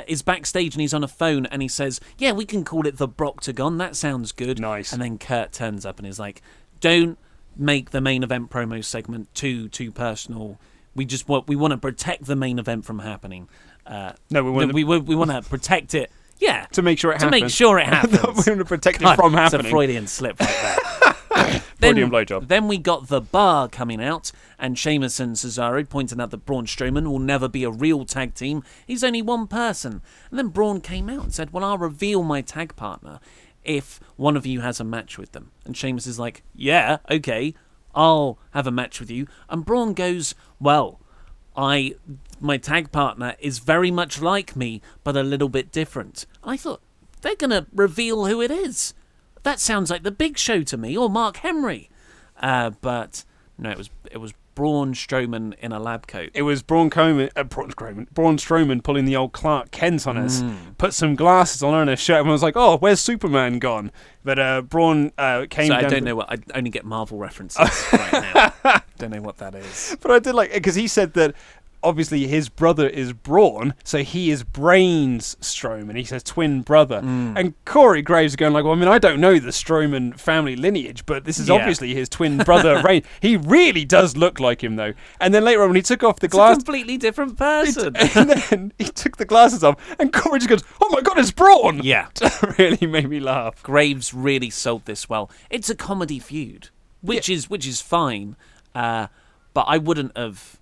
is backstage and he's on a phone and he says, yeah, we can call it the Brocktagon. That sounds good. Nice. And then Kurt turns up and is like, don't make the main event promo segment too personal. We want to protect the main event from happening. No, we want to protect it. Yeah, to make sure it happens. To make sure it happens. We want to protect it from happening. It's a Freudian slip like that. Freudian blowjob. Then we got The Bar coming out, and Sheamus and Cesaro pointing out that Braun Strowman will never be a real tag team. He's only one person. And then Braun came out and said, well, I'll reveal my tag partner if one of you has a match with them. And Sheamus is like, yeah, okay, I'll have a match with you. And Braun goes, well, my tag partner is very much like me, but a little bit different. I thought, they're going to reveal who it is. That sounds like the Big Show to me, or Mark Henry. But no, it was Braun Strowman in a lab coat. It was Braun Strowman pulling the old Clark Kent on us, put some glasses on her and a shirt, and was like, oh, where's Superman gone? But Braun came down... I don't know I only get Marvel references right now. Don't know what that is. But I did like... Because he said that obviously his brother is Braun, so he is Brains Strowman. He says twin brother. And Corey Graves is going like, well, I mean, I don't know the Strowman family lineage, but this is obviously his twin brother, Brain. He really does look like him, though. And then later on, when he took off the glasses... a completely different person. And then he took the glasses off, and Corey just goes, oh my God, it's Braun! Yeah. That really made me laugh. Graves really sold this well. It's a comedy feud, which is fine, but I wouldn't have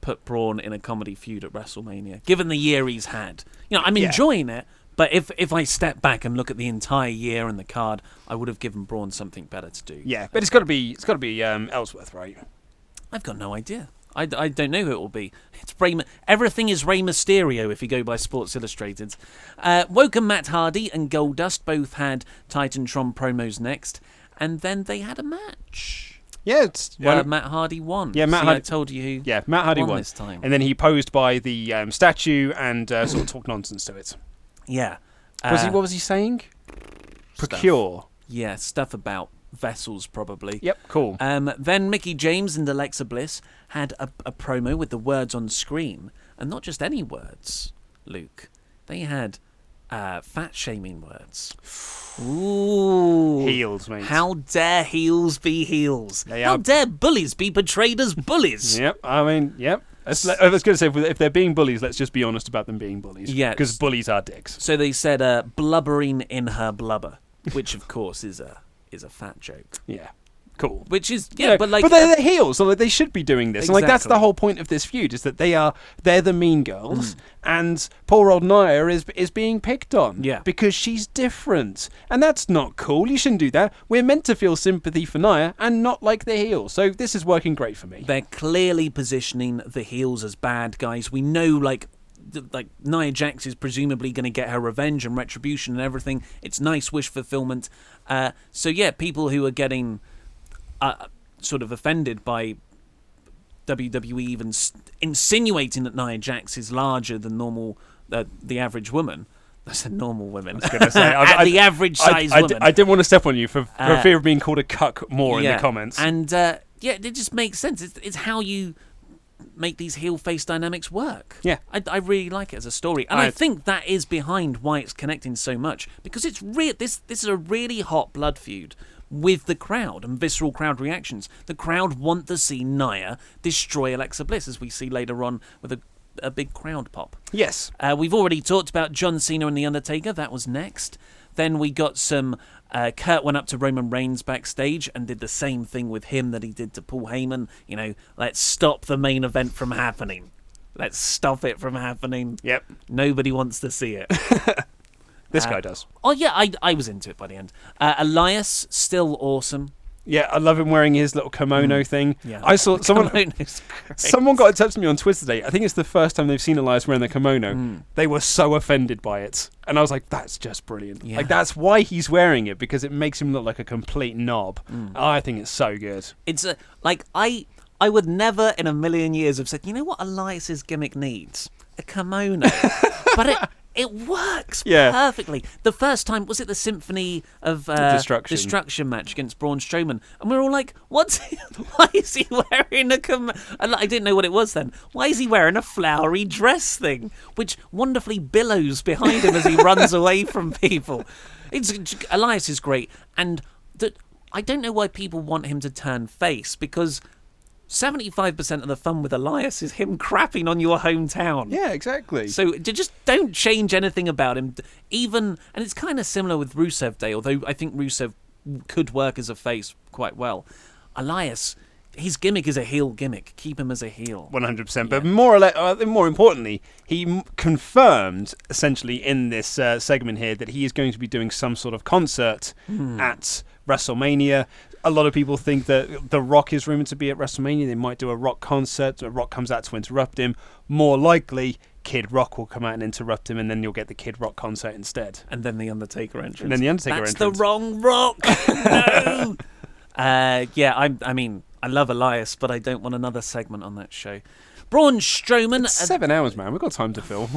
put Braun in a comedy feud at WrestleMania, given the year he's had. You know, I'm enjoying it, but if I step back and look at the entire year and the card, I would have given Braun something better to do. Yeah, but it's got to be Ellsworth, right? I've got no idea. I don't know who it will be. It's everything is Rey Mysterio if you go by Sports Illustrated. Woke and Matt Hardy and Goldust both had Titantron promos next, and then they had a match. Yeah, it's Matt Hardy won. Yeah, Matt Hardy. I told you who. Yeah, Matt Hardy won this time, and then he posed by the statue and sort of talked nonsense to it. Yeah. What was he saying? Procure. Stuff. Yeah, stuff about vessels, probably. Yep, cool. Then Mickie James and Alexa Bliss had a promo with the words on screen, and not just any words, Luke. They had fat-shaming words. Ooh. Heels, mate. How dare heels be heels? How dare bullies be portrayed as bullies? Yep, I mean, yep. I was going to say, if they're being bullies, let's just be honest about them being bullies. Yeah. Because bullies are dicks. So they said, blubbering in her blubber, which, of course, is a fat joke. Yeah. Cool. Which is, but they're the heels, so like, they should be doing this. Exactly. And like that's the whole point of this feud, is that they're the mean girls, and poor old Nia is being picked on. Yeah. Because she's different. And that's not cool. You shouldn't do that. We're meant to feel sympathy for Nia and not like the heel. So this is working great for me. They're clearly positioning the heels as bad guys. We know, like Nia Jax is presumably going to get her revenge and retribution and everything. It's nice wish fulfillment. So yeah, people who are getting sort of offended by WWE even insinuating that Nia Jax is larger than normal, the average woman. I said normal women. I was going to say the average size woman. I didn't want to step on you for fear of being called a cuck more in the comments. And it just makes sense. It's how you make these heel face dynamics work. Yeah, I really like it as a story, and I think that is behind why it's connecting so much, because it's this is a really hot blood feud with the crowd and visceral crowd reactions. The crowd want to see Nia destroy Alexa Bliss, as we see later on with a big crowd pop. Yes. We've already talked about John Cena and The Undertaker. That was next. Then we got some... Kurt went up to Roman Reigns backstage and did the same thing with him that he did to Paul Heyman. You know, let's stop the main event from happening. Let's stop it from happening. Yep. Nobody wants to see it. This guy does. Oh, yeah, I was into it by the end. Elias, still awesome. Yeah, I love him wearing his little kimono thing. Yeah. I saw someone got in touch with me on Twitter today. I think it's the first time they've seen Elias wearing the kimono. They were so offended by it. And I was like, that's just brilliant. Yeah. Like, that's why he's wearing it, because it makes him look like a complete knob. I think it's so good. It's I would never in a million years have said, you know what Elias's gimmick needs? A kimono. But it works perfectly. The first time, was it the Symphony of Destruction match against Braun Strowman? And we were all like, why is he wearing a kimono? I didn't know what it was then. Why is he wearing a flowery dress thing, which wonderfully billows behind him as he runs away from people? Elias is great. And I don't know why people want him to turn face, because 75% of the fun with Elias is him crapping on your hometown. Yeah, exactly. So just don't change anything about him. And it's kind of similar with Rusev Day, although I think Rusev could work as a face quite well. Elias, his gimmick is a heel gimmick. Keep him as a heel. 100%. But more importantly, he confirmed essentially in this segment here that he is going to be doing some sort of concert at WrestleMania. A lot of people think that The Rock is rumoured to be at WrestleMania. They might do a Rock concert. The Rock comes out to interrupt him. More likely, Kid Rock will come out and interrupt him, and then you'll get the Kid Rock concert instead. And then the Undertaker entrance. That's the wrong Rock. No. I mean, I love Elias, but I don't want another segment on that show. Braun Strowman. It's 7 hours, man. We've got time to fill.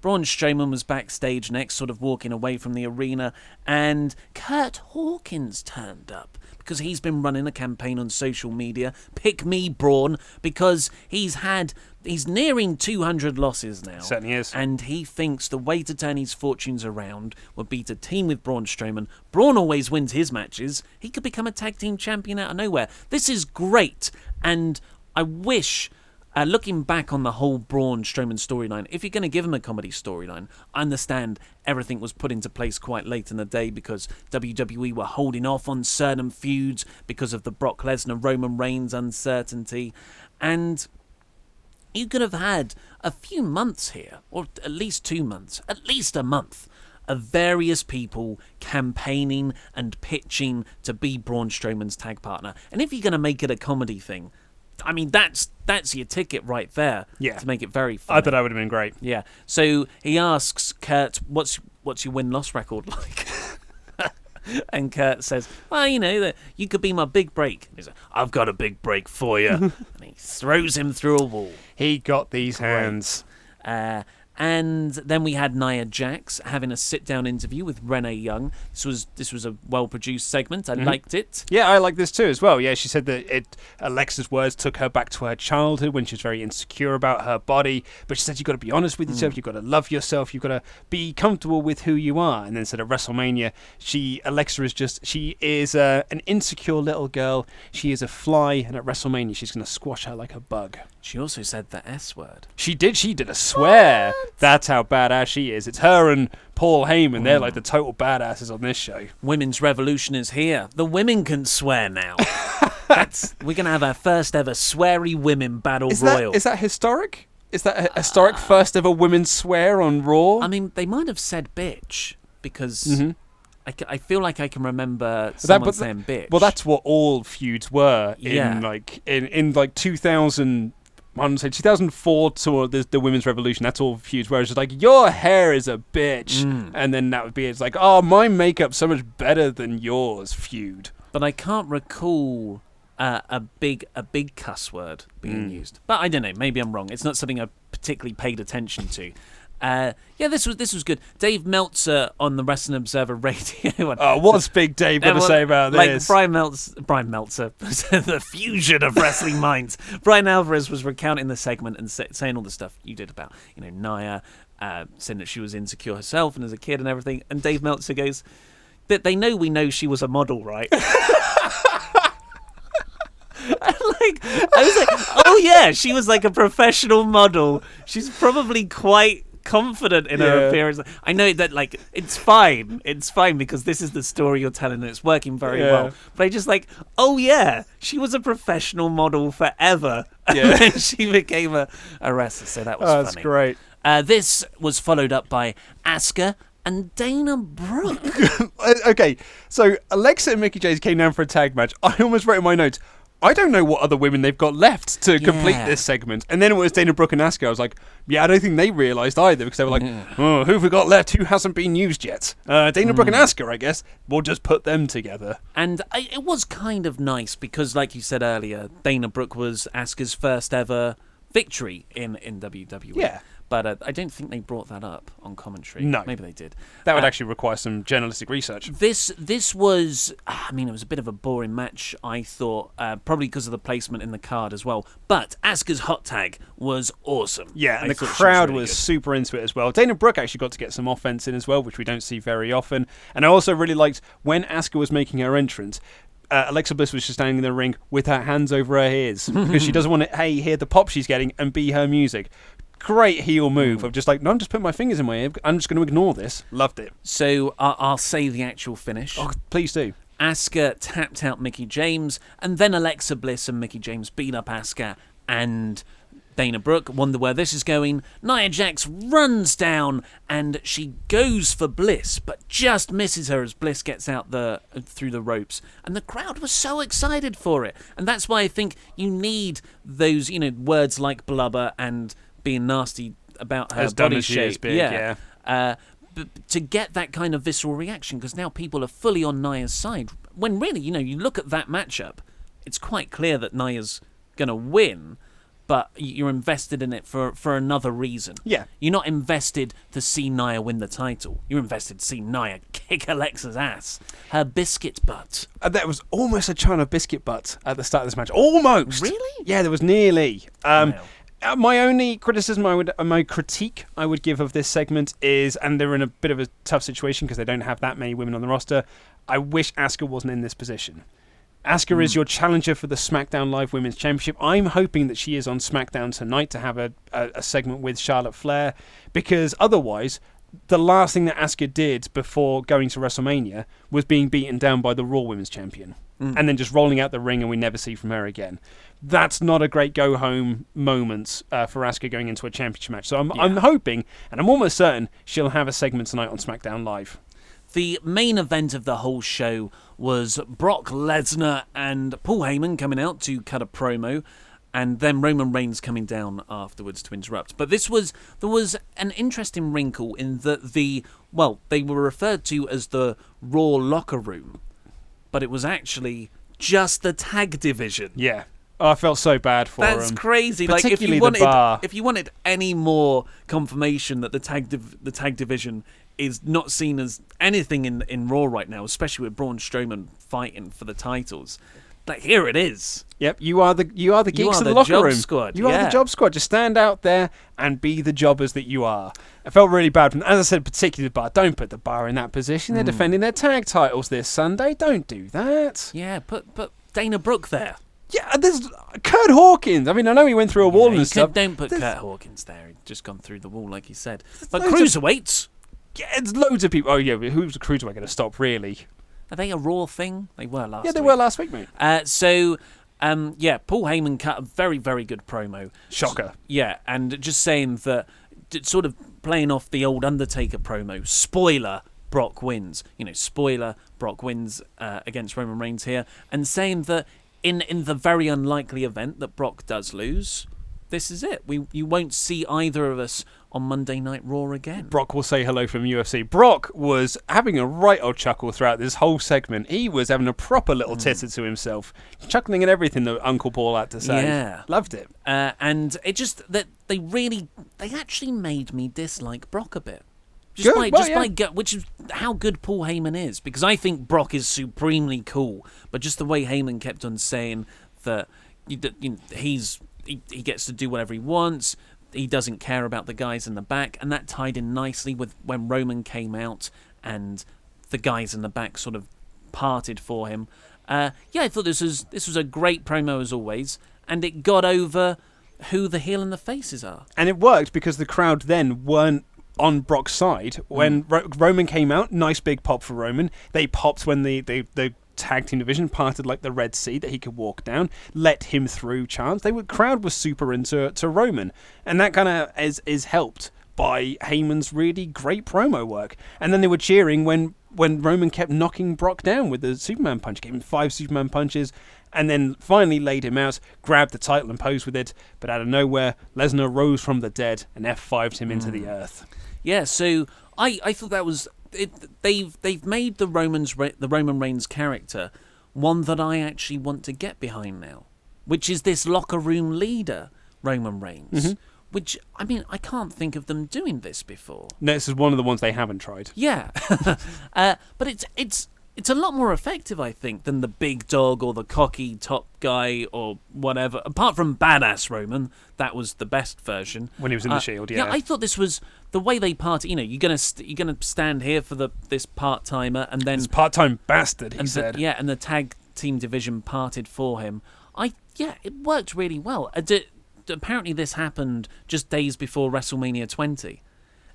Braun Strowman was backstage next, sort of walking away from the arena, and Kurt Hawkins turned up because he's been running a campaign on social media, Pick Me Braun, because he's nearing 200 losses now. Certainly is. And he thinks the way to turn his fortunes around would be to team with Braun Strowman. Braun always wins his matches. He could become a tag team champion out of nowhere. This is great, and I wish... looking back on the whole Braun Strowman storyline, if you're going to give him a comedy storyline, I understand everything was put into place quite late in the day because WWE were holding off on certain feuds because of the Brock Lesnar-Roman Reigns uncertainty. And you could have had a few months here, or at least 2 months, at least a month, of various people campaigning and pitching to be Braun Strowman's tag partner. And if you're going to make it a comedy thing, I mean, that's your ticket right there. Yeah. To make it very funny. I thought that would have been great. Yeah. So he asks Kurt, "What's your win-loss record like?" And Kurt says, "Well, you could be my big break." He's like, "I've got a big break for you," and he throws him through a wall. He got these hands. And then we had Nia Jax having a sit-down interview with Renee Young. This was a well-produced segment. I liked it. Yeah, I like this too as well. Yeah, she said that Alexa's words took her back to her childhood when she was very insecure about her body. But she said you've got to be honest with yourself. You've got to love yourself. You've got to be comfortable with who you are. And then said at WrestleMania, Alexa is an insecure little girl. She is a fly, and at WrestleMania she's going to squash her like a bug. She also said the S word. She did a swear. What? That's how badass she is. It's her and Paul Heyman. They're like the total badasses on this show. Women's revolution is here. The women can swear now. We're going to have our first ever sweary women battle royal. Is that historic? Is that a historic first ever women's swear on Raw? I mean, they might have said bitch because I feel like I can remember someone saying bitch. Well, that's what all feuds were in 2000. I want to say 2004 to the Women's Revolution. That's all feuds where it's just like, your hair is a bitch. And then that would be, it's like, oh, my makeup's so much better than yours feud. But I can't recall a big cuss word being used. But I don't know, maybe I'm wrong. It's not something I particularly paid attention to. This was good. Dave Meltzer on the Wrestling Observer Radio. What's Big Dave got to say about this? Brian Meltzer, the fusion of wrestling minds. Brian Alvarez was recounting the segment and saying all the stuff you did about, Nia, saying that she was insecure herself and as a kid and everything. And Dave Meltzer goes, that we know she was a model, right? I was like, oh yeah, she was like a professional model. She's probably quite confident in her appearance. I know that it's fine because this is the story you're telling and it's working very well, but I just oh yeah, she was a professional model forever and then she became a wrestler, so that was funny. That's great. This was followed up by Asuka and Dana Brooke. Okay, so Alexa and Mickie James came down for a tag match. I almost wrote in my notes, I don't know what other women they've got left to complete this segment. And then it was Dana Brooke and Asuka. I was like, I don't think they realised either because they were like, who have we got left? Who hasn't been used yet? Dana Brooke and Asuka, I guess. We'll just put them together. And it was kind of nice because, like you said earlier, Dana Brooke was Asuka's first ever victory in WWE. Yeah. But I don't think they brought that up on commentary. No. Maybe they did. That would actually require some journalistic research. This was, it was a bit of a boring match, I thought, probably because of the placement in the card as well. But Asuka's hot tag was awesome. Yeah, and the crowd was super into it as well. Dana Brooke actually got to get some offense in as well, which we don't see very often. And I also really liked when Asuka was making her entrance, Alexa Bliss was just standing in the ring with her hands over her ears because she doesn't want to hear the pop she's getting and be her music. Great heel move of just like, no, I'm just putting my fingers in my ear. I'm just going to ignore this. Loved it. So I'll say the actual finish. Oh, please do. Asuka tapped out Mickie James, and then Alexa Bliss and Mickie James beat up Asuka and Dana Brooke. Wonder where this is going. Nia Jax runs down, and she goes for Bliss, but just misses her as Bliss gets out through the ropes. And the crowd was so excited for it. And that's why I think you need those, words like blubber and being nasty about her as dumb body as she shape. is big, yeah. To get that kind of visceral reaction, because now people are fully on Nia's side. When really, you look at that matchup, it's quite clear that Nia's going to win, but you're invested in it for another reason. Yeah. You're not invested to see Nia win the title. You're invested to see Nia kick Alexa's ass. Her biscuit butt. That was almost a China biscuit butt at the start of this match. Almost. Really? Yeah, there was nearly. Wow. My only criticism my critique I would give of this segment is, and they're in a bit of a tough situation because they don't have that many women on the roster, I wish Asuka wasn't in this position. Asuka is your challenger for the SmackDown Live Women's Championship. I'm hoping that she is on SmackDown tonight to have a segment with Charlotte Flair, because otherwise, the last thing that Asuka did before going to WrestleMania was being beaten down by the Raw Women's Champion. And then just rolling out the ring and we never see from her again. That's not a great go-home moment for Asuka going into a championship match. So I'm hoping, and I'm almost certain, she'll have a segment tonight on SmackDown Live. The main event of the whole show was Brock Lesnar and Paul Heyman coming out to cut a promo, and then Roman Reigns coming down afterwards to interrupt. But there was an interesting wrinkle in that they were referred to as the Raw locker room, but it was actually just the tag division. Yeah. Oh, I felt so bad for him. That's crazy. Particularly if you wanted any more confirmation that the tag division is not seen as anything in Raw right now, especially with Braun Strowman fighting for the titles, like, here it is. Yep, you are the geeks of the locker room. Squad. You are the job squad. Just stand out there and be the jobbers that you are. I felt really bad. As I said, particularly the bar. Don't put the bar in that position. They're defending their tag titles this Sunday. Don't do that. Yeah, put Dana Brooke there. Yeah, there's Kurt Hawkins. I mean, I know he went through a wall and stuff. Don't put Kurt Hawkins there. He's just gone through the wall, like he said. But cruiserweights. Yeah, it's loads of people. Oh, yeah, who's the cruiserweight going to stop, really? Are they a Raw thing? They were last week. Yeah, they were last week, mate. Paul Heyman cut a very, very good promo. Shocker. Yeah, and just saying that, sort of playing off the old Undertaker promo, spoiler, Brock wins. Spoiler, Brock wins against Roman Reigns here, and saying that in the very unlikely event that Brock does lose, this is it. You won't see either of us on Monday Night Raw again. Brock will say hello from UFC. Brock was having a right old chuckle throughout this whole segment. He was having a proper little titter to himself, chuckling at everything that Uncle Paul had to say. Yeah. Loved it. And it just, that they actually made me dislike Brock a bit. Which is how good Paul Heyman is, because I think Brock is supremely cool, but just the way Heyman kept on saying that he gets to do whatever he wants, he doesn't care about the guys in the back, and that tied in nicely with when Roman came out and the guys in the back sort of parted for him. I thought this was a great promo as always, and it got over who the heel and the faces are. And it worked because the crowd then weren't on Brock's side. When Roman came out, nice big pop for Roman. They popped when the tag team division parted like the Red Sea that he could walk down, let him through chance. Crowd was super into Roman, and that kind of is helped by Heyman's really great promo work. And then they were cheering when Roman kept knocking Brock down with the Superman punch, gave him 5 Superman punches, and then finally laid him out, grabbed the title and posed with it. But out of nowhere, Lesnar rose from the dead and F5'd him into the earth. Yeah, so I thought that was it. They've made the Roman Reigns character one that I actually want to get behind now, which is this locker room leader, Roman Reigns. Which, I mean, I can't think of them doing this before. No, this is one of the ones they haven't tried. Yeah, but it's a lot more effective, I think, than the big dog or the cocky top guy or whatever. Apart from Badass Roman, that was the best version When he was in the Shield. Yeah, I thought this was the way they party. You're gonna stand here for this part timer, and then this part-time bastard. He said, and the tag team division parted for him. It worked really well. Apparently this happened just days before WrestleMania 20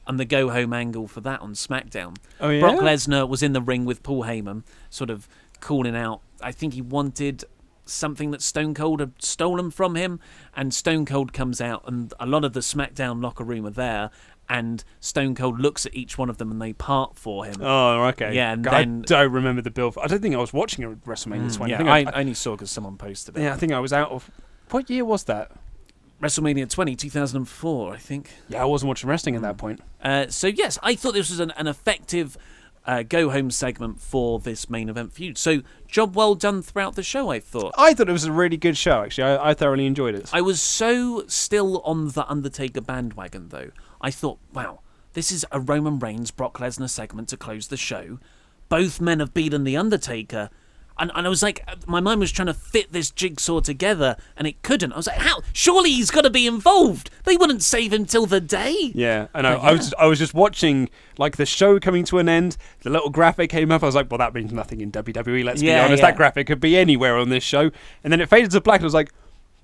and the go-home angle for that on SmackDown. Oh, yeah? Brock Lesnar was in the ring with Paul Heyman, sort of calling out, I think he wanted something that Stone Cold had stolen from him, and Stone Cold comes out and a lot of the SmackDown locker room are there, and Stone Cold looks at each one of them and they part for him. Oh, okay. Yeah, and I then... don't remember the bill. I don't think I was watching a WrestleMania 20. Yeah, I only saw because someone posted it. Yeah, I think I was out of... What year was that? WrestleMania 20, 2004, I think. Yeah, I wasn't watching wrestling at that point. So, yes, I thought this was an effective go-home segment for this main event feud. So, job well done throughout the show, I thought. I thought it was a really good show, actually. I thoroughly enjoyed it. I was so still on the Undertaker bandwagon, though. I thought, wow, this is a Roman Reigns Brock Lesnar segment to close the show. Both men have beaten the Undertaker. And I was like, my mind was trying to fit this jigsaw together, and it couldn't. I was like, how? Surely he's got to be involved. They wouldn't save him till the day. Yeah, I know. I was just watching, like, the show coming to an end. The little graphic came up. I was like, well, that means nothing in WWE, let's be honest. Yeah. That graphic could be anywhere on this show. And then it faded to black, and I was like,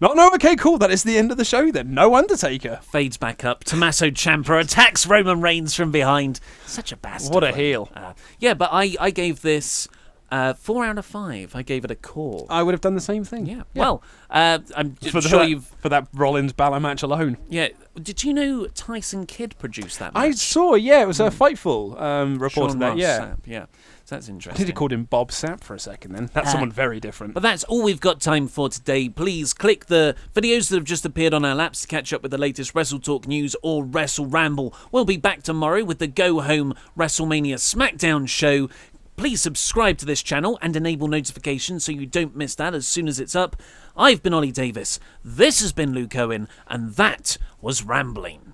no, okay, cool. That is the end of the show then. No Undertaker. Fades back up. Tommaso Ciampa attacks Roman Reigns from behind. Such a bastard. What a heel. But I gave this 4 out of 5. I gave it a core. I would have done the same thing. Yeah. Well, I'm For sure for that Rollins Balor match alone. Yeah. Did you know Tyson Kidd produced that match? I saw, yeah. It was a Fightful reported Sean that, Ross yeah. Sapp, yeah. So that's I interesting. think he called him Bob Sapp for a second then. That's someone very different. But that's all we've got time for today. Please click the videos that have just appeared on our laps to catch up with the latest WrestleTalk news or WrestleRamble. We'll be back tomorrow with the Go Home WrestleMania SmackDown show. Please subscribe to this channel and enable notifications so you don't miss that as soon as it's up. I've been Ollie Davis, this has been Luke Owen, and that was Rambling.